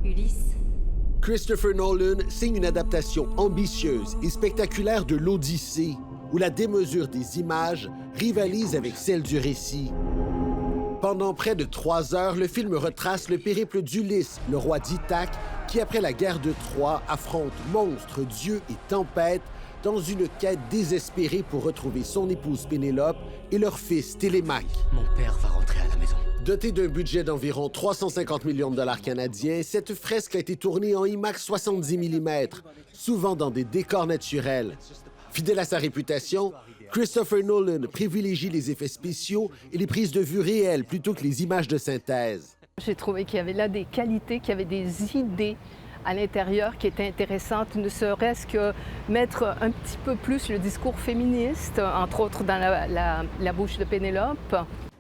Ulysse. Christopher Nolan signe une adaptation ambitieuse et spectaculaire de l'Odyssée, où la démesure des images rivalise avec celle du récit. Pendant près de 3 heures, le film retrace le périple d'Ulysse, le roi d'Ithaque, qui, après la guerre de Troie, affronte monstres, dieux et tempêtes dans une quête désespérée pour retrouver son épouse Pénélope et leur fils Télémaque. Mon père va rentrer à la maison. Dotée d'un budget d'environ 350 millions de dollars canadiens, cette fresque a été tournée en IMAX 70 mm, souvent dans des décors naturels. Fidèle à sa réputation, Christopher Nolan privilégie les effets spéciaux et les prises de vue réelles plutôt que les images de synthèse. J'ai trouvé qu'il y avait là des qualités, qu'il y avait des idées à l'intérieur qui étaient intéressantes, ne serait-ce que mettre un petit peu plus le discours féministe, entre autres dans la bouche de Pénélope.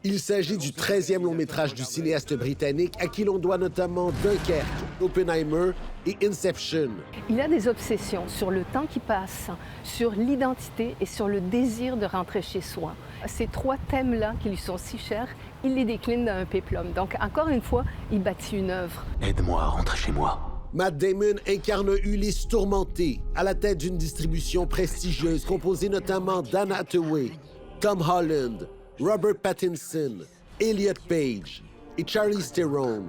Il s'agit du 13e long-métrage du cinéaste britannique à qui l'on doit notamment Dunkerque, Oppenheimer et Inception. Il a des obsessions sur le temps qui passe, sur l'identité et sur le désir de rentrer chez soi. Ces 3 thèmes-là qui lui sont si chers, il les décline dans un péplum. Donc, encore une fois, il bâtit une œuvre. Aide-moi à rentrer chez moi. Matt Damon incarne Ulysse tourmenté, à la tête d'une distribution prestigieuse composée notamment d'Anne Hathaway, Tom Holland, Robert Pattinson, Elliot Page et Charlize Theron.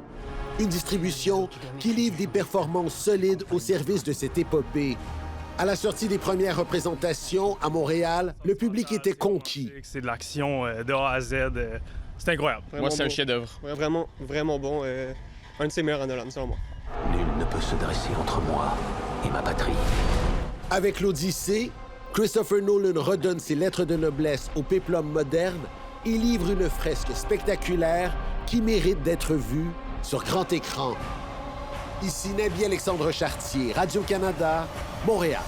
Une distribution qui livre des performances solides au service de cette épopée. À la sortie des premières représentations à Montréal, le public était conquis. C'est de l'action de A à Z. C'est incroyable. Moi, c'est un chef-d'œuvre. Vraiment, vraiment bon. Un de ses meilleurs en Nolan, selon moi. Nul ne peut se dresser entre moi et ma patrie. Avec l'Odyssée, Christopher Nolan redonne ses lettres de noblesse au péplum moderne et livre une fresque spectaculaire qui mérite d'être vue sur grand écran. Ici Nabi Alexandre Chartier, Radio-Canada, Montréal.